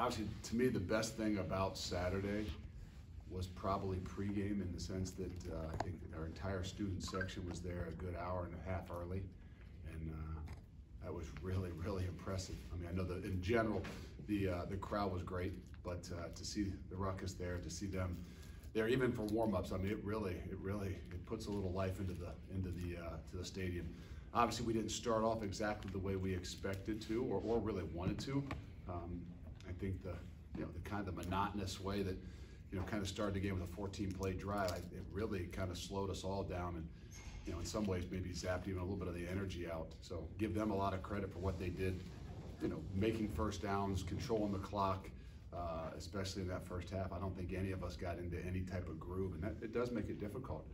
obviously, to me, the best thing about Saturday was probably pregame in the sense that I think our entire student section was there a good hour and a half early, and that was really, really impressive. I mean, I know that in general the crowd was great, but to see the ruckus there, to see them there even for warm-ups, I mean, it really puts a little life into the stadium. Obviously, we didn't start off exactly the way we expected to or really wanted to. I think the kind of the monotonous way that kind of started the game with a 14-play drive, it really kind of slowed us all down, and in some ways maybe zapped even a little bit of the energy out. So give them a lot of credit for what they did, making first downs, controlling the clock, especially in that first half. I don't think any of us got into any type of groove, and it does make it difficult.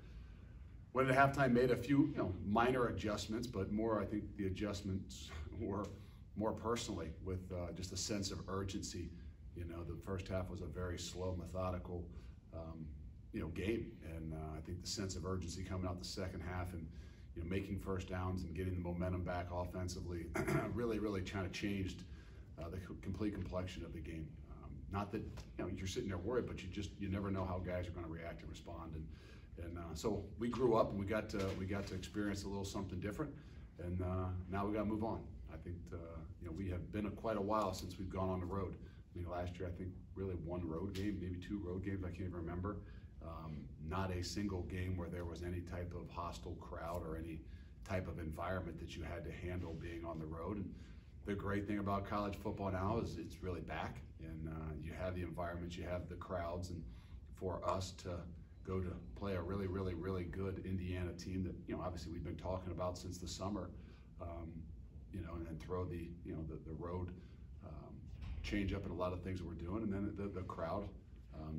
Went at halftime, made a few minor adjustments, but more, I think the adjustments were more personally with just a sense of urgency. The first half was a very slow, methodical, game, and I think the sense of urgency coming out the second half and making first downs and getting the momentum back offensively really kind of changed the complete complexion of the game. Not that you're sitting there worried, but you never know how guys are going to react and respond, and so we grew up and we got to experience a little something different, and now we got to move on. I think we have been quite a while since we've gone on the road. I mean, last year I think really one road game, maybe two road games, I can't even remember. Not a single game where there was any type of hostile crowd or any type of environment that you had to handle being on the road. And the great thing about college football now is it's really back, and you have the environments, you have the crowds, and for us to go to play a really good Indiana team that obviously we've been talking about since the summer, and then throw the road change up in a lot of things that we're doing, and then the crowd.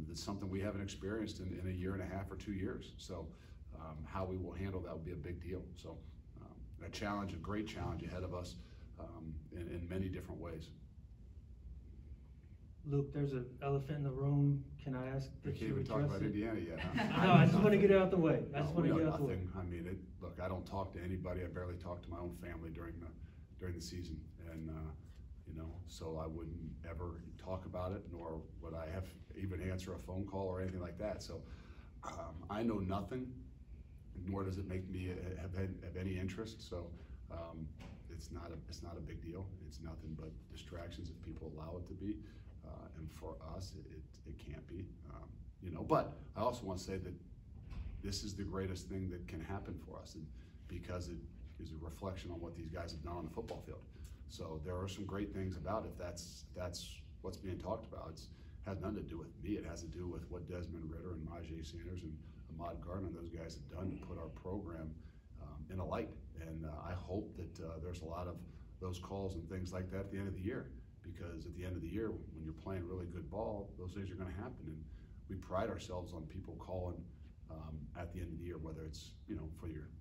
That's something we haven't experienced in a year and a half or 2 years. So how we will handle that will be a big deal. So a great challenge ahead of us in many different ways. Luke, there's an elephant in the room. Can I ask that you can't even talk about Indiana yet, huh? No, I just want to get it out the way. I mean, look, I don't talk to anybody. I barely talk to my own family during the season, and so I wouldn't ever talk about it, nor would I even answer a phone call or anything like that. So I know nothing, nor does it make me have any interest. So it's not a big deal. It's nothing but distractions if people allow it to be, and for us, it can't be. But I also want to say that this is the greatest thing that can happen for us, and because it is a reflection on what these guys have done on the football field. So there are some great things about it. That's what's being talked about. It has nothing to do with me. It has to do with what Desmond Ritter and Majay Sanders and Ahmad Gardner and those guys have done to put our program in a light. And I hope that there's a lot of those calls and things like that at the end of the year, because at the end of the year, when you're playing really good ball, those things are going to happen. And we pride ourselves on people calling at the end of the year, whether it's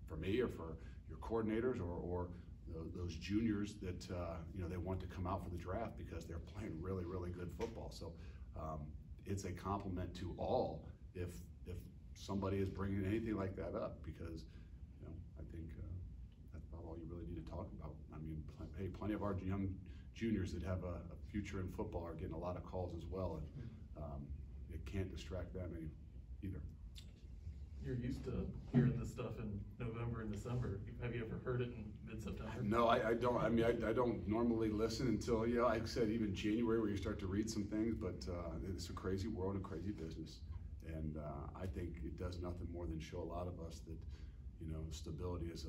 for me or for your coordinators or those juniors that they want to come out for the draft because they're playing really good football. So it's a compliment to all if somebody is bringing anything like that up, because I think that's about all you really need to talk about. I mean, hey, plenty of our young juniors that have a future in football are getting a lot of calls as well, and it can't distract them either. You're used to hearing this stuff in November and December. Have you ever heard it in mid-September? No, I don't. I mean, I don't normally listen until, like I said, even January, where you start to read some things, but it's a crazy world and crazy business. And I think it does nothing more than show a lot of us that, stability is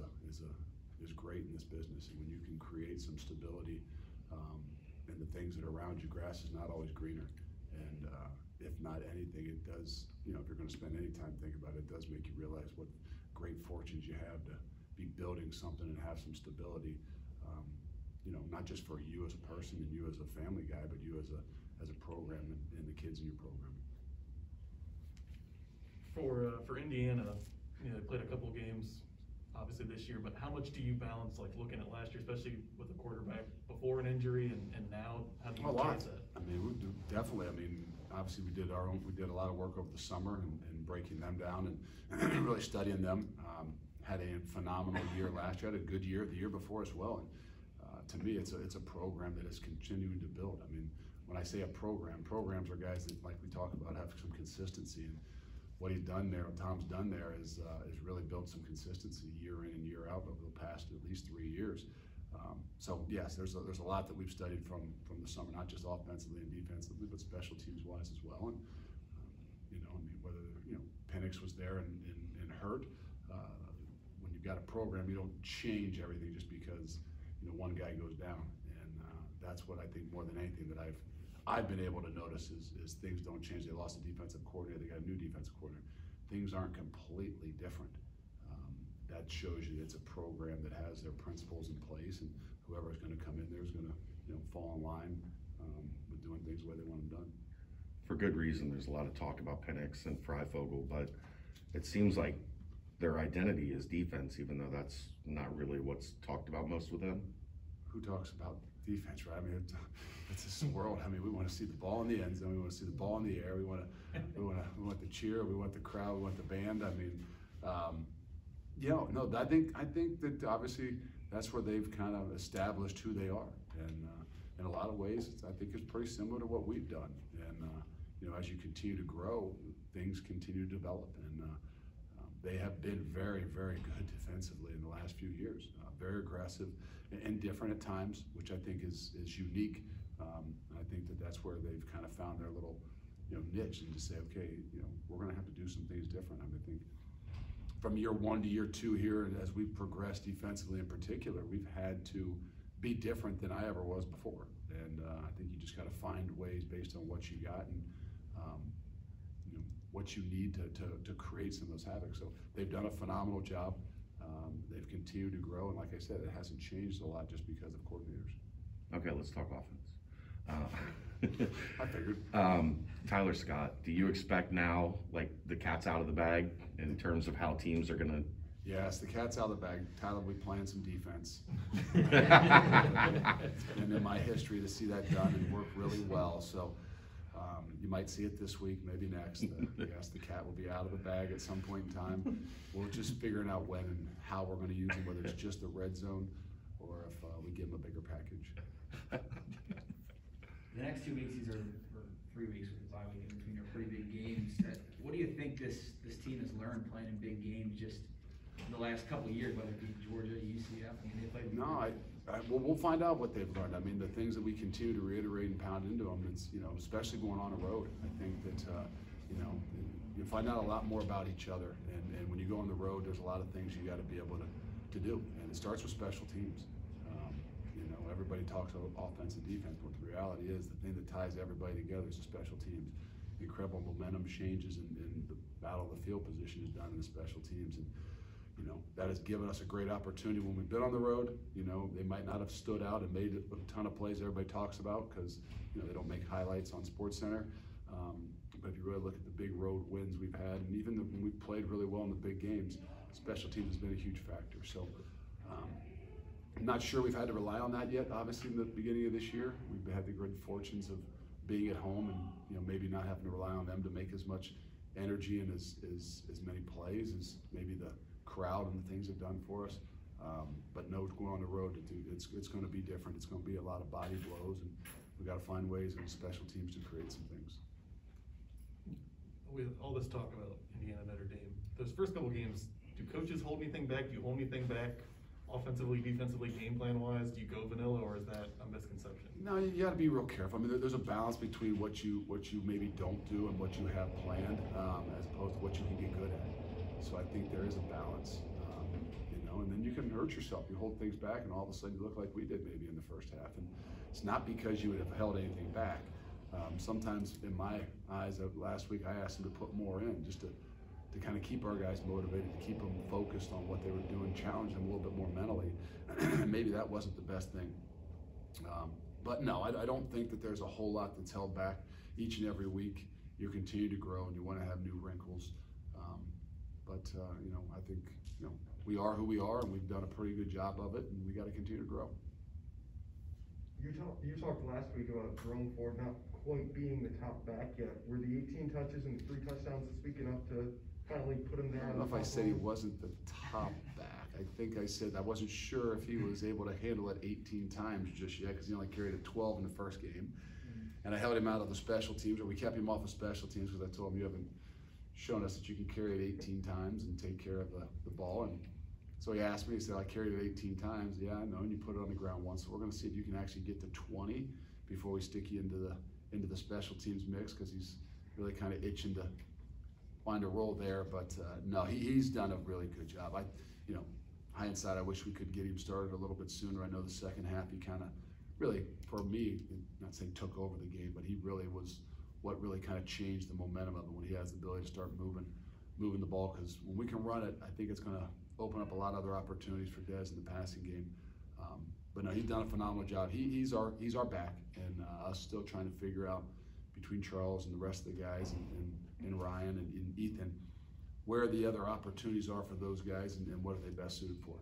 great in this business. And when you can create some stability in the things that are around you, grass is not always greener. And if not anything, it does, if you're going to spend any time thinking about it, it does make you realize what great fortunes you have to be building something and have some stability, not just for you as a person and you as a family guy, but you as a program and the kids in your program. For Indiana, they played a couple of games obviously this year, but how much do you balance, like looking at last year, especially with the quarterback before an injury and now? How do you balance that? I mean, we do, definitely. I mean, obviously we did a lot of work over the summer and breaking them down and really studying them. Had a phenomenal year last year, had a good year the year before as well. And to me, it's a program that is continuing to build. I mean, when I say a program, programs are guys that, like we talk about, have some consistency. And what he's done there, what Tom's done there, is really built some consistency year in and year out over the past at least 3 years. So yes, there's a lot that we've studied from the summer, not just offensively and defensively, but special teams wise as well. And you know, I mean, whether Penix was there and hurt. When you've got a program, you don't change everything just because one guy goes down. And that's what I think more than anything that I've been able to notice is things don't change. They lost a defensive coordinator, they got a new defensive coordinator. Things aren't completely different. That shows you it's a program that has their principles in place, and whoever's going to come in there is going to fall in line with doing things the way they want them done. For good reason. There's a lot of talk about Penix and Freifogel, but it seems like their identity is defense, even though that's not really what's talked about most with them. Who talks about defense, right? I mean, it's this world. I mean, we want to see the ball in the end zone. We want to see the ball in the air. We want the cheer. We want the crowd. We want the band. I mean, no, I think that obviously that's where they've kind of established who they are, and in a lot of ways, I think it's pretty similar to what we've done. And as you continue to grow, things continue to develop, and they have been very, very good defensively in the last few years. Very aggressive and different at times, which I think is unique. I think that's where they've kind of found their little niche, and to say, okay, we're going to have to do some things different. I mean, I think from year 1 to year 2 here, and as we've progressed defensively in particular, we've had to be different than I ever was before. And I think you just got to find ways based on what you got and what you need to create some of those havoc. So they've done a phenomenal job. They've continued to grow, and like I said, it hasn't changed a lot just because of coordinators. Okay, let's talk offense. I figured. Tyler Scott, do you expect now, like, the cat's out of the bag in terms of how teams are going to? Yes, the cat's out of the bag. Tyler will be playing some defense. And in my history, to see that done and work really well. So you might see it this week, maybe next. Yes, the cat will be out of the bag at some point in time. We're just figuring out when and how we're going to use him, whether it's just the red zone or if we give him a bigger package. The next 2 weeks, these are, or 3 weeks with the bye week in between, are pretty big games. What do you think this team has learned playing in big games just in the last couple of years, whether it be Georgia, UCF? I mean, they played. No, well, we'll find out what they've learned. I mean, the things that we continue to reiterate and pound into them, it's, especially going on the road. I think that, you find out a lot more about each other. And when you go on the road, there's a lot of things you got to be able to do. And it starts with special teams. Everybody talks about offense and defense, but the reality is the thing that ties everybody together is the special teams. Incredible momentum changes and the battle of the field position is done in the special teams. And that has given us a great opportunity when we've been on the road. They might not have stood out and made a ton of plays everybody talks about because they don't make highlights on SportsCenter. But if you really look at the big road wins we've had, and even when we've played really well in the big games, special teams has been a huge factor. So I'm not sure we've had to rely on that yet. Obviously, in the beginning of this year, we've had the good fortunes of being at home and maybe not having to rely on them to make as much energy and as many plays as maybe the crowd and the things have done for us. But no, going on the road, it's going to be different. It's going to be a lot of body blows, and we've got to find ways in special teams to create some things. With all this talk about Indiana, Notre Dame, those first couple games, do coaches hold anything back? Do you hold anything back? Offensively, defensively, game plan wise, do you go vanilla, or is that a misconception? No, you got to be real careful. I mean, there's a balance between what you maybe don't do and what you have planned, as opposed to what you can get good at. So I think there is a balance, and then you can hurt yourself. You hold things back, and all of a sudden you look like we did maybe in the first half. And it's not because you would have held anything back. Sometimes, in my eyes, last week I asked them to put more in, just to kind of keep our guys motivated, to keep them focused on what they were doing, challenge them a little bit more mentally. Maybe that wasn't the best thing. But no, I don't think that there's a whole lot that's held back. Each and every week, you continue to grow and you want to have new wrinkles. I think, we are who we are, and we've done a pretty good job of it, and we got to continue to grow. You talked last week about Jerome Ford not quite being the top back yet. Were the 18 touches and 3 touchdowns this week enough to finally put him there? I don't know if I said he wasn't the top back. I think I said I wasn't sure if he was able to handle it 18 times just yet, because he only carried it 12 in the first game. and I held him out of the special teams, or we kept him off of special teams because I told him you haven't shown us that you can carry it 18 times and take care of the ball. And so he asked me, he said, I carried it 18 times. Yeah, I know, and you put it on the ground once. So we're going to see if you can actually get to 20 before we stick you into the special teams mix, because he's really kind of itching to find a role there. But no, he's done a really good job. Hindsight, I wish we could get him started a little bit sooner. I know the second half he kind of really, for me, not saying took over the game, but he really was what really kind of changed the momentum of it when he has the ability to start moving the ball. Because when we can run it, I think it's going to open up a lot of other opportunities for Des in the passing game. But no, he's done a phenomenal job. He's our back, and us still trying to figure out between Charles and the rest of the guys and Ryan and Ethan where the other opportunities are for those guys and what are they best suited for.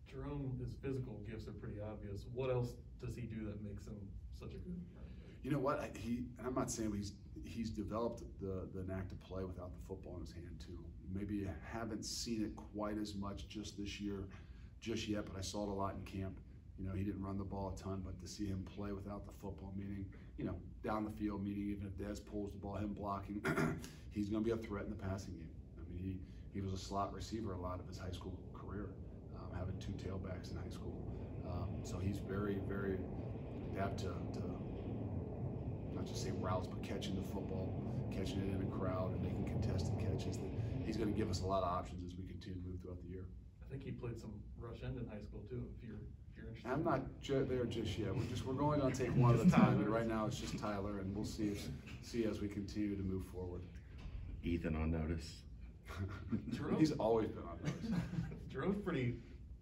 Jerome, his physical gifts are pretty obvious. What else does he do that makes him such a good running back? You know what? I'm not saying he's developed the knack to play without the football in his hand too. Maybe you haven't seen it quite as much just this year, just yet, but I saw it a lot in camp. He didn't run the ball a ton, but to see him play without the football, meaning, down the field, meaning even if Des pulls the ball, him blocking, he's going to be a threat in the passing game. I mean, he was a slot receiver a lot of his high school career, having 2 tailbacks in high school. So he's very, very apt to not just say routes, but catching the football, catching it in a crowd, and making contested catches. That he's going to give us a lot of options as we continue to move throughout the year. I think he played some rush end in high school too, if you're interested. I'm not there just yet. We're going to take one at a time, and right now it's just Tyler, and we'll see as we continue to move forward. Ethan on notice. He's always been on notice. Jerome's pretty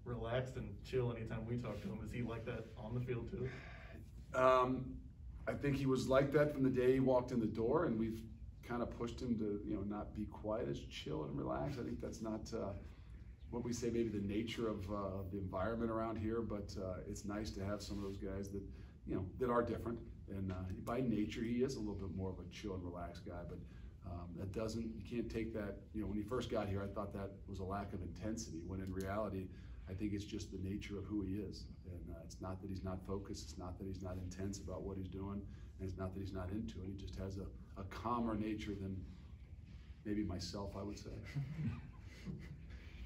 relaxed and chill anytime we talk to him. Is he like that on the field too? I think he was like that from the day he walked in the door, and we've kind of pushed him to not be quite as chill and relaxed. I think that's not what we say, maybe the nature of the environment around here, but it's nice to have some of those guys that that are different, and by nature he is a little bit more of a chill and relaxed guy. But you can't take that. When he first got here, I thought that was a lack of intensity, when in reality I think it's just the nature of who he is. And it's not that he's not focused, it's not that he's not intense about what he's doing, and it's not that he's not into it. He just has a calmer nature than maybe myself, I would say.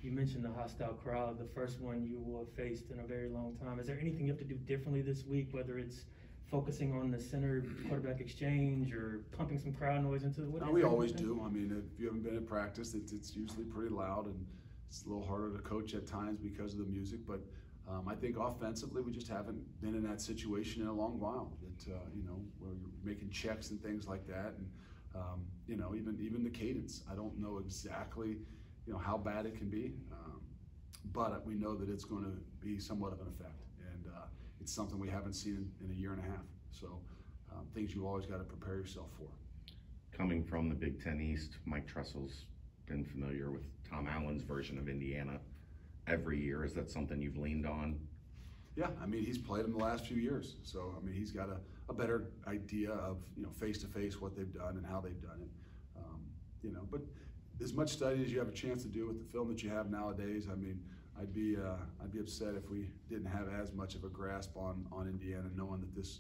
You mentioned the hostile crowd, the first one you will have faced in a very long time. Is there anything you have to do differently this week, whether it's focusing on the center quarterback exchange or pumping some crowd noise into it? No, we always do. I mean, if you haven't been at practice, it's usually pretty loud, and it's a little harder to coach at times because of the music. But I think offensively, we just haven't been in that situation in a long while. That where you're making checks and things like that, and even the cadence. I don't know exactly how bad it can be, but we know that it's going to be somewhat of an effect, and it's something we haven't seen in a year and a half. So things you always got to prepare yourself for. Coming from the Big Ten East, Mike Tressel's been familiar with Tom Allen's version of Indiana every year. Is that something you've leaned on? Yeah, I mean, he's played them the last few years, so I mean, he's got a better idea of face to face what they've done and how they've done it. But as much study as you have a chance to do with the film that you have nowadays, I mean, I'd be upset if we didn't have as much of a grasp on Indiana, knowing that this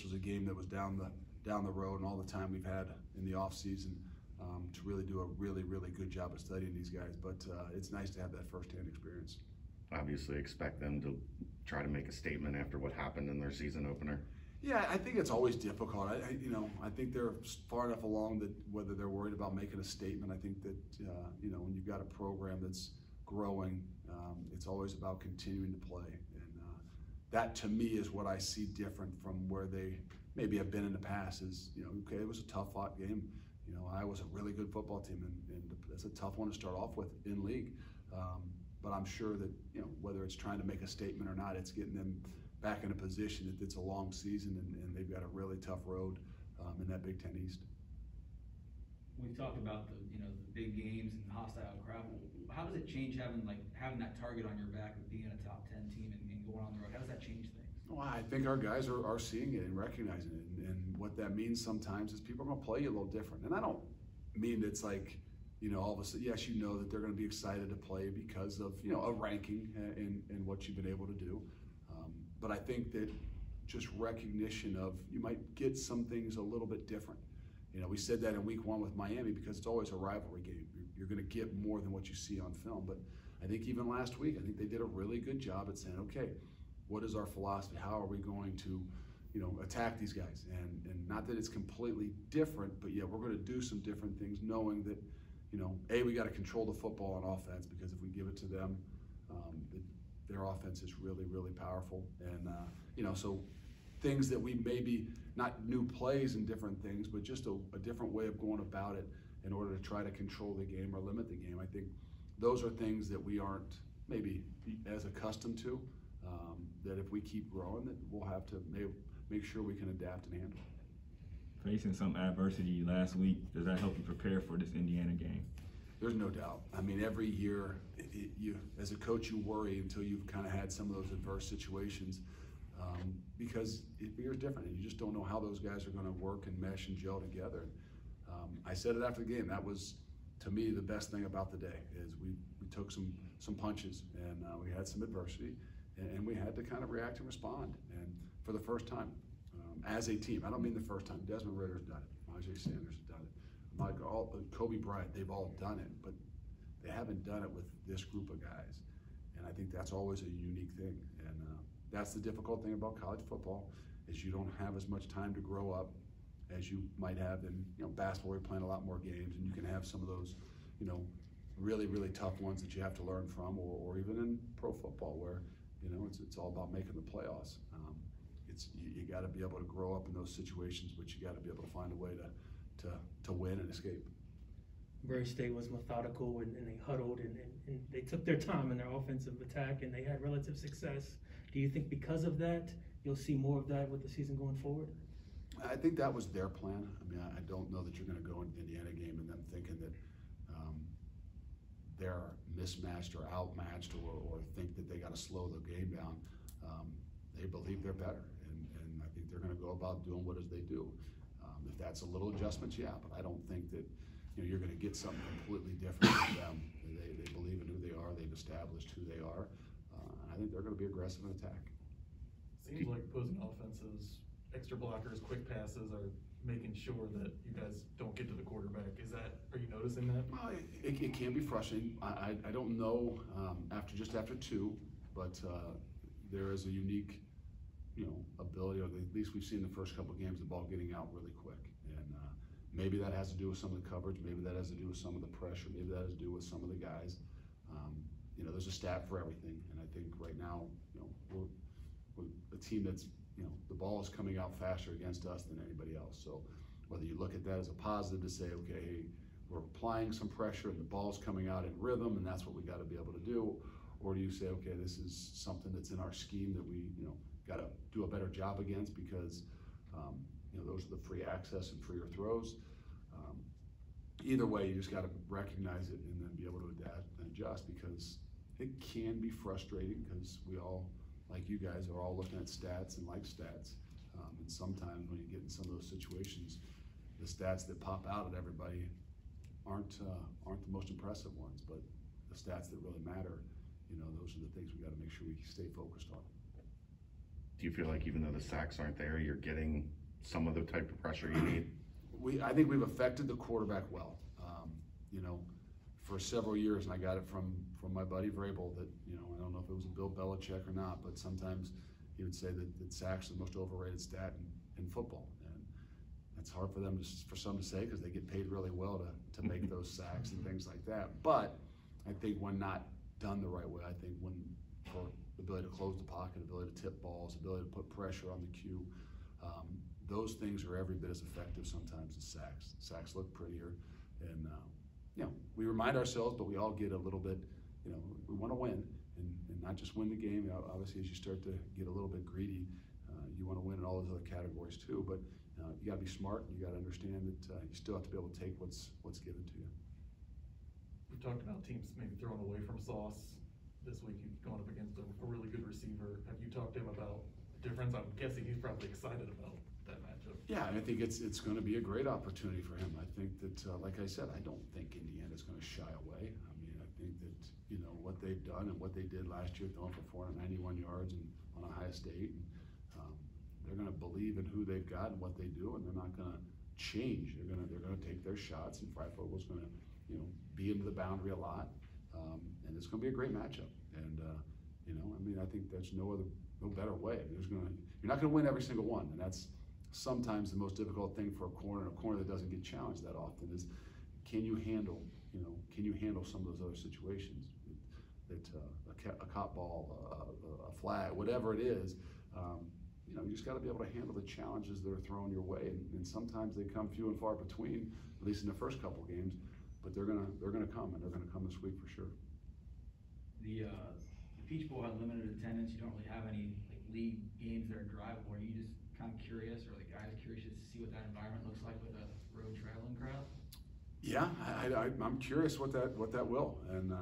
was a game that was down the road, and all the time we've had in the off season to really do a really, really good job of studying these guys. But it's nice to have that firsthand experience. Obviously expect them to try to make a statement after what happened in their season opener. Yeah, I think it's always difficult. I think they're far enough along that whether they're worried about making a statement, I think that when you've got a program that's growing, it's always about continuing to play, and that to me is what I see different from where they maybe have been in the past. Is okay, it was a tough fought game. Iowa's a really good football team, and it's a tough one to start off with in league. But I'm sure that whether it's trying to make a statement or not, it's getting them back in a position that it's a long season, and they've got a really tough road in that Big Ten East. We've talked about the big games and the hostile crowd. How does it change having that target on your back of being a top 10 team and going on the road? How does that change things? Well, I think our guys are seeing it and recognizing it, and what that means sometimes is people are going to play you a little different. And I don't mean it's like all of a sudden, yes, that they're going to be excited to play because of a ranking and what you've been able to do. But I think that just recognition of you might get some things a little bit different. You know, we said that in week 1 with Miami because it's always a rivalry game. You're going to get more than what you see on film. But I think even last week, I think they did a really good job at saying, okay, what is our philosophy? How are we going to, you know, attack these guys? And not that it's completely different, but yeah, we're going to do some different things, knowing that, you know, we got to control the football on offense, because if we give it to them, their offense is really, really powerful. And, you know, so things that we maybe, not new plays and different things, but just a different way of going about it in order to try to control the game or limit the game. I think those are things that we aren't maybe as accustomed to, that if we keep growing, that we'll have to make sure we can adapt and handle. Facing some adversity last week, does that help you prepare for this Indiana game? There's no doubt. I mean, every year, you as a coach, you worry until you've kind of had some of those adverse situations, because you're different, and you just don't know how those guys are going to work and mesh and gel together. I said it after the game. That was, to me, the best thing about the day is we took some punches, and we had some adversity, and we had to kind of react and respond. And for the first time, as a team, I don't mean the first time. Desmond Ritter's done it. Ajay Sanders has done it. Kobe Bryant, they've all done it, but they haven't done it with this group of guys. And I think that's always a unique thing. And that's the difficult thing about college football, is you don't have as much time to grow up as you might have in, you know, basketball. You're playing a lot more games, and you can have some of those, you know, really, really tough ones that you have to learn from, or even in pro football where, you know, it's all about making the playoffs. You got to be able to grow up in those situations, but you got to be able to find a way to win and escape. Murray State was methodical, and they huddled, and they took their time in their offensive attack, and they had relative success. Do you think because of that, you'll see more of that with the season going forward? I think that was their plan. I mean, I don't know that you're going to go into the Indiana game and them thinking that they're mismatched or outmatched, or think that they got to slow the game down. They believe they're better, and I think they're going to go about doing what they do. If that's a little adjustments, yeah, but I don't think that, you know, you're going to get something completely different with them. They believe in who they are. They've established who they are. And I think they're going to be aggressive in attack. Seems like opposing offenses, extra blockers, quick passes are making sure that you guys don't get to the quarterback. Are you noticing that? Well, it can be frustrating. I don't know after 2, but there is a unique, you know, ability, or at least we've seen the first couple of games, the ball getting out really quick. And maybe that has to do with some of the coverage, maybe that has to do with some of the pressure, maybe that has to do with some of the guys. You know, there's a stat for everything, and I think right now, you know, we're a team that's, you know, the ball is coming out faster against us than anybody else. So whether you look at that as a positive to say, okay, hey, we're applying some pressure and the ball's coming out in rhythm, and that's what we got to be able to do, or do you say, okay, this is something that's in our scheme that we, you know, got to do a better job against, because you know, those are the free access and freer throws. Either way, you just got to recognize it and then be able to adapt and adjust, because it can be frustrating, because we all, like you guys, are all looking at stats and like stats. And sometimes when you get in some of those situations, the stats that pop out at everybody aren't the most impressive ones, but the stats that really matter, you know, those are the things we got to make sure we stay focused on. Do you feel like even though the sacks aren't there, you're getting some of the type of pressure you need? I think we've affected the quarterback well. You know, for several years, and I got it from my buddy Vrabel, that, you know, I don't know if it was a Bill Belichick or not, but sometimes he would say that sacks are the most overrated stat in football. And it's hard for some to say, because they get paid really well to make those sacks and things like that. But I think when not done the right way, I think for the ability to close the pocket, ability to tip balls, ability to put pressure on the cue, those things are every bit as effective sometimes as sacks. Sacks look prettier, and you know, we remind ourselves, but we all get a little bit, you know, we want to win, and not just win the game. Obviously, as you start to get a little bit greedy, you want to win in all those other categories too. But you got to be smart, and you got to understand that you still have to be able to take what's given to you. We've talked about teams maybe throwing away from Sauce. This week you've gone up against a really good receiver. Have you talked to him about the difference? I'm guessing he's probably excited about that matchup. Yeah, and I think it's going to be a great opportunity for him. I think that, like I said, I don't think Indiana's going to shy away. I mean, I think that, you know, what they've done and what they did last year, throwing for 491 yards and on Ohio State, and they're gonna believe in who they've got and what they do, and they're not gonna change. They're gonna take their shots, and Freifogel's gonna, you know, be into the boundary a lot, and it's gonna be a great matchup. And you know, I mean, I think there's no better way. You're not gonna win every single one, and that's sometimes the most difficult thing for a corner that doesn't get challenged that often is, can you handle some of those other situations? That a cop ball, a flag, whatever it is, you know, you just got to be able to handle the challenges that are thrown your way, and sometimes they come few and far between, at least in the first couple games. But they're gonna come, and they're gonna come this week for sure. The Peach Bowl had limited attendance. You don't really have any like league games that are drivable. Are you just kind of curious, or the guys curious to see what that environment looks like with a road traveling crowd? Yeah, I'm curious what that will, and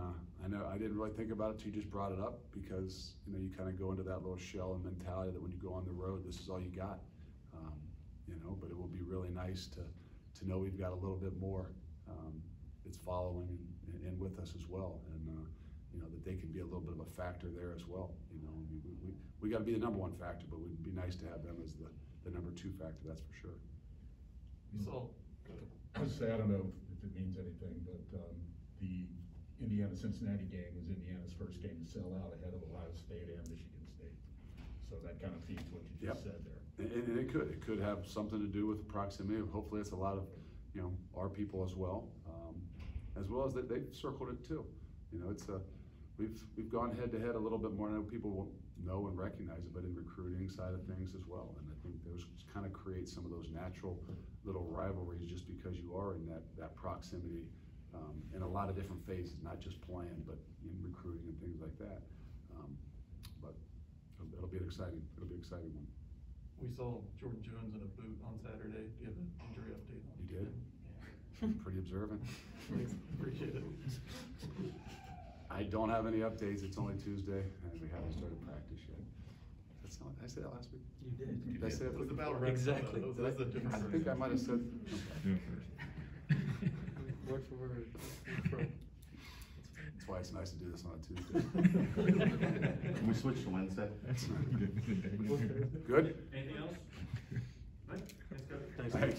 I know I didn't really think about it till you just brought it up, because you know, you kind of go into that little shell and mentality that when you go on the road, this is all you got, you know. But it will be really nice to know we've got a little bit more that's following and with us as well, and you know, that they can be a little bit of a factor there as well. You know, I mean, we got to be the #1 factor, but it would be nice to have them as the #2 factor. That's for sure. So, I would say, I don't know if it means anything, but the Indiana-Cincinnati game was Indiana's first game to sell out ahead of Ohio State and Michigan State. So that kind of feeds what you just said there. And it could have something to do with proximity. Hopefully it's a lot of, you know, our people as well as that they've circled it too. You know, it's we've gone head to head a little bit more. I know people won't know and recognize it, but in recruiting side of things as well. And I think those kind of create some of those natural little rivalries just because you are in that proximity in a lot of different phases, not just playing, but in recruiting and things like that. But it'll be an exciting one. we saw Jordan Jones in a boot on Saturday. Do you have an injury update on You did? Yeah. Pretty observant. Thanks, appreciate it. I don't have any updates. It's only Tuesday, and we haven't started practice yet. Did I say that last week? You did. Did I say that? It was about Red Exactly. Soda. That's a different I think I might have said. Word for word. That's why it's nice to do this on a Tuesday. Can we switch to Wednesday? Good? Anything else? Right? Thanks, Kevin. Thanks. Thank you.